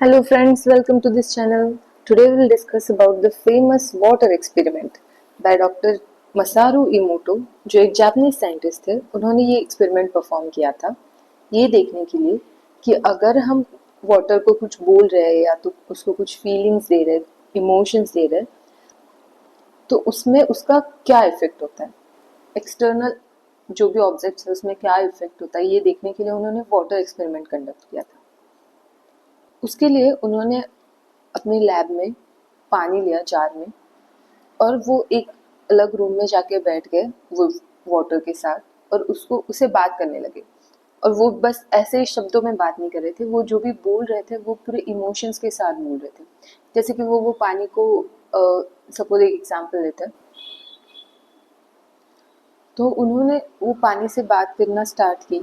Hello friends, welcome to this channel. Today we will discuss about the famous water experiment by Dr. Masaru Emoto, जो एक Japanese scientist थे. उन्होंने ये experiment perform किया था ये देखने के लिए कि अगर हम वाटर को कुछ बोल रहे हैं या तो उसको कुछ फीलिंग्स दे रहे, इमोशंस दे रहे, तो उसमें उसका क्या इफेक्ट होता है, एक्सटर्नल जो भी ऑब्जेक्ट्स है उसमें क्या इफेक्ट होता है, ये देखने के लिए उन्होंने वाटर एक्सपेरिमेंट कंडक्ट किया था. उसके लिए उन्होंने अपनी लैब में पानी लिया जार में और वो एक अलग रूम में जाके बैठ गए वो वाटर के साथ और उसे बात करने लगे. और वो बस ऐसे ही शब्दों में बात नहीं कर रहे थे, वो जो भी बोल रहे थे वो पूरे इमोशंस के साथ बोल रहे थे. जैसे कि वो पानी को सपोज एक एग्जांपल लेते हैं, तो उन्होंने वो पानी से बात करना स्टार्ट की.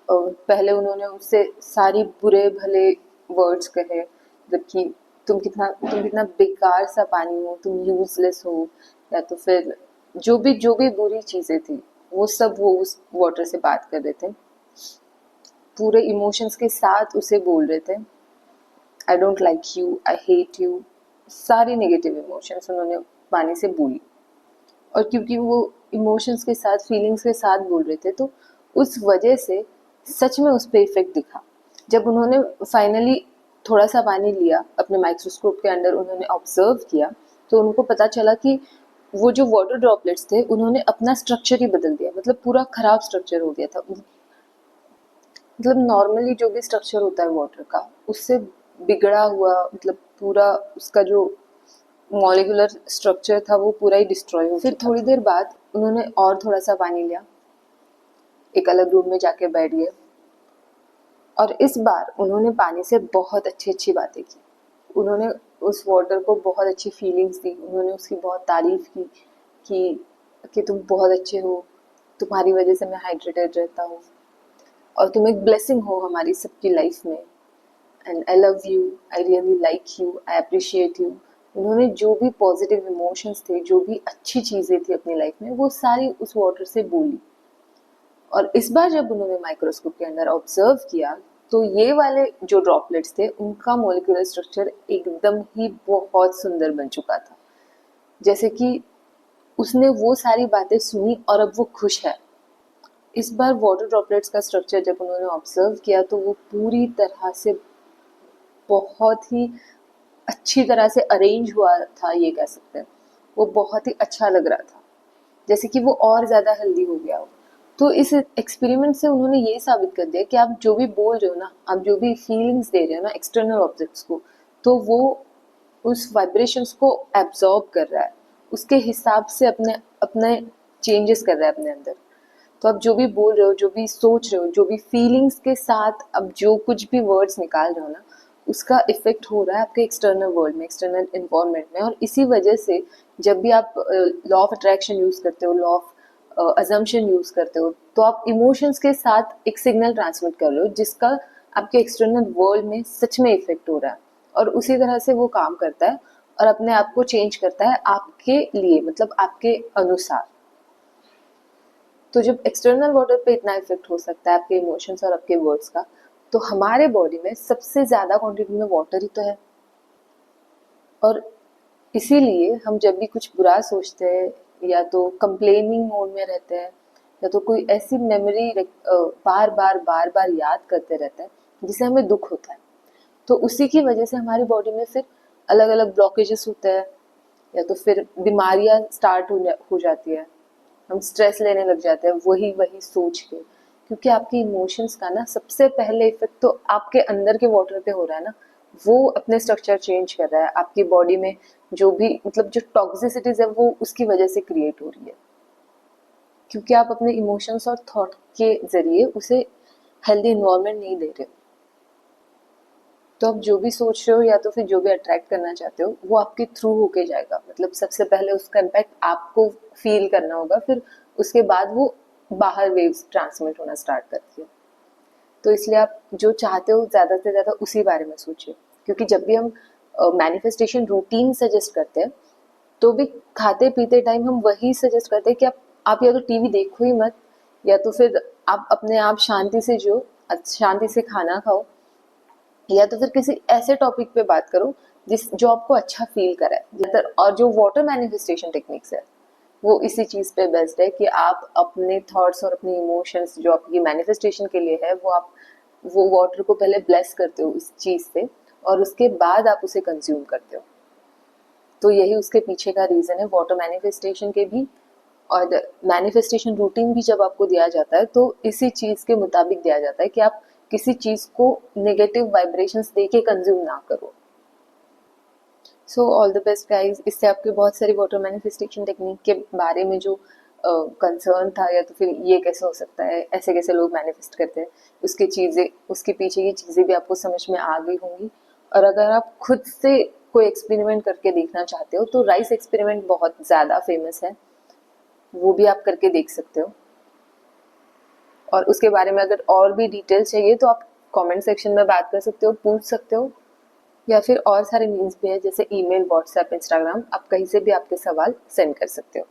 और पहले उन्होंने उससे सारी बुरे भले वर्ड्स कहे, मतलब कि तुम कितना बेकार सा पानी हो, तुम यूजलेस हो, या तो फिर जो भी बुरी चीजें थी वो सब वो उस वाटर से बात कर रहे थे, पूरे इमोशंस के साथ उसे बोल रहे थे. I don't like you, I hate you, सारी नेगेटिव इमोशंस उन्होंने पानी से बोली. और क्योंकि वो इमोशंस के साथ फीलिंग्स के साथ बोल रहे थे तो उस वजह से सच में उस पर इफेक्ट दिखा. जब उन्होंने फाइनली थोड़ा सा पानी लिया अपने माइक्रोस्कोप के अंदर, उन्होंने ऑब्जर्व किया, तो उनको पता चला कि वो जो वाटर ड्रॉपलेट्स थे उन्होंने अपना स्ट्रक्चर ही बदल दिया, मतलब पूरा खराब स्ट्रक्चर हो गया था. मतलब नॉर्मली जो भी स्ट्रक्चर होता है वाटर का उससे बिगड़ा हुआ, मतलब पूरा उसका जो मॉलिक्यूलर स्ट्रक्चर था वो पूरा ही डिस्ट्रॉय हो. फिर थोड़ी देर बाद उन्होंने और थोड़ा सा पानी लिया, एक अलग रूम में जाके बैठ गए और इस बार उन्होंने पानी से बहुत अच्छी अच्छी बातें की. उन्होंने उस वाटर को बहुत अच्छी फीलिंग्स दी, उन्होंने उसकी बहुत तारीफ की कि तुम बहुत अच्छे हो, तुम्हारी वजह से मैं हाइड्रेटेड रहता हूँ और तुम एक ब्लेसिंग हो हमारी सबकी लाइफ में, and I love you, I really like you, I appreciate you. उन्होंने जो भी पॉजिटिव इमोशंस थे, जो भी अच्छी चीज़ें थी अपनी लाइफ में, वो सारी उस वाटर से बोली. और इस बार जब उन्होंने माइक्रोस्कोप के अंदर ऑब्जर्व किया तो ये वाले जो ड्रॉपलेट्स थे उनका मॉलिक्यूलर स्ट्रक्चर एकदम ही बहुत सुंदर बन चुका था. जैसे कि उसने वो सारी बातें सुनी और अब वो खुश है. इस बार वाटर ड्रॉपलेट्स का स्ट्रक्चर जब उन्होंने ऑब्जर्व किया तो वो पूरी तरह से बहुत ही अच्छी तरह से अरेंज हुआ था, ये कह सकते हैं. वो बहुत ही अच्छा लग रहा था, जैसे कि वो और ज़्यादा हेल्दी हो गया हो. तो इस एक्सपेरिमेंट से उन्होंने ये साबित कर दिया कि आप जो भी बोल रहे हो ना, आप जो भी फीलिंग्स दे रहे हो ना एक्सटर्नल ऑब्जेक्ट्स को, तो वो उस वाइब्रेशंस को एब्जॉर्ब कर रहा है, उसके हिसाब से अपने अपने चेंजेस कर रहा है अपने अंदर. तो आप जो भी बोल रहे हो, जो भी सोच रहे हो, जो भी फीलिंग्स के साथ अब जो कुछ भी वर्ड्स निकाल रहे हो ना, उसका इफेक्ट हो रहा है आपके एक्सटर्नल वर्ल्ड में, एक्सटर्नल इन्वायरमेंट में. और इसी वजह से जब भी आप लॉ ऑफ अट्रैक्शन यूज करते हो, लॉ ऑफ अजम्पशन यूज करते हो, तो आप इमोशंस के साथ एक सिग्नल ट्रांसमिट कर रहे हो जिसका आपके एक्सटर्नल वर्ल्ड में सच में इफेक्ट हो रहा है. और उसी तरह से वो काम करता है और अपने आप को चेंज करता है आपके लिए, मतलब आपके अनुसार. तो जब एक्सटर्नल वाटर पे इतना इफेक्ट हो सकता है आपके इमोशंस और आपके वर्ड्स का, तो हमारे बॉडी में सबसे ज्यादा क्वांटिटी में वाटर ही तो है. और इसीलिए हम जब भी कुछ बुरा सोचते हैं या तो कंप्लेनिंग मोड में रहते हैं या तो कोई ऐसी मेमोरी बार बार याद करते रहते हैं जिसे हमें दुख होता है, तो उसी की वजह से हमारी बॉडी में फिर अलग अलग ब्लॉकेजेस होते हैं या तो फिर बीमारियां स्टार्ट हो जाती है. हम स्ट्रेस लेने लग जाते हैं वही वही सोच के, क्योंकि आपके इमोशंस का ना सबसे पहले इफेक्ट तो आपके अंदर के वाटर पे हो रहा है ना. वो अपने स्ट्रक्चर चेंज कर रहा है आपकी बॉडी में, जो भी मतलब जो टॉक्सिसिटीज है वो उसकी वजह से क्रिएट हो रही है, क्योंकि आप अपने इमोशंस और थॉट के जरिए उसे हेल्दी इन्वायरमेंट नहीं दे रहे हो. तो आप जो भी सोच रहे हो या तो फिर जो भी अट्रैक्ट करना चाहते हो वो आपके थ्रू होके जाएगा. मतलब सबसे पहले उसका इम्पैक्ट आपको फील करना होगा, फिर उसके बाद वो बाहर वेव्स ट्रांसमिट होना स्टार्ट करती है. तो इसलिए आप जो चाहते हो ज़्यादा से ज़्यादा उसी बारे में सोचिए, क्योंकि जब भी हम मैनिफेस्टेशन रूटीन सजेस्ट करते हैं तो भी खाते पीते टाइम हम वही सजेस्ट करते हैं कि आप या तो टीवी देखो ही मत, या तो फिर आप अपने आप शांति से जो शांति से खाना खाओ, या तो फिर किसी ऐसे टॉपिक पे बात करो जो आपको अच्छा फील कराए। और जो वाटर मैनिफेस्टेशन टेक्निक्स है वो इसी चीज पे बेस्ड है कि आप अपने थॉट्स और अपने इमोशंस जो आपकी मैनिफेस्टेशन के लिए है वो वाटर को पहले ब्लेस करते हो इस चीज से, और उसके बाद आप उसे कंज्यूम करते हो। तो यही उसके पीछे का रीजन है वाटर मैनिफेस्टेशन के भी। और मैनिफेस्टेशन रूटीन भी जब आपको दिया जाता है तो इसी चीज के मुताबिक दिया जाता है कि आप किसी चीज को नेगेटिव वाइब्रेशंस दे के कंज्यूम ना करो। So all the best guys. इससे आपके बहुत सारी वाटर मैनिफेस्टेशन टेक्निक के बारे में जो कंसर्न था, या तो फिर ये कैसे हो सकता है, ऐसे कैसे लोग मैनिफेस्ट करते हैं, उसके पीछे की चीज़ें भी आपको समझ में आ गई होंगी। और अगर आप खुद से कोई एक्सपेरिमेंट करके देखना चाहते हो तो राइस एक्सपेरिमेंट बहुत ज़्यादा फेमस है, वो भी आप करके देख सकते हो। और उसके बारे में अगर और भी डिटेल चाहिए तो आप कमेंट सेक्शन में बात कर सकते हो, पूछ सकते हो, या फिर और सारे मीन्स भी है जैसे ईमेल, व्हाट्सएप, इंस्टाग्राम, आप कहीं से भी आपके सवाल सेंड कर सकते हो।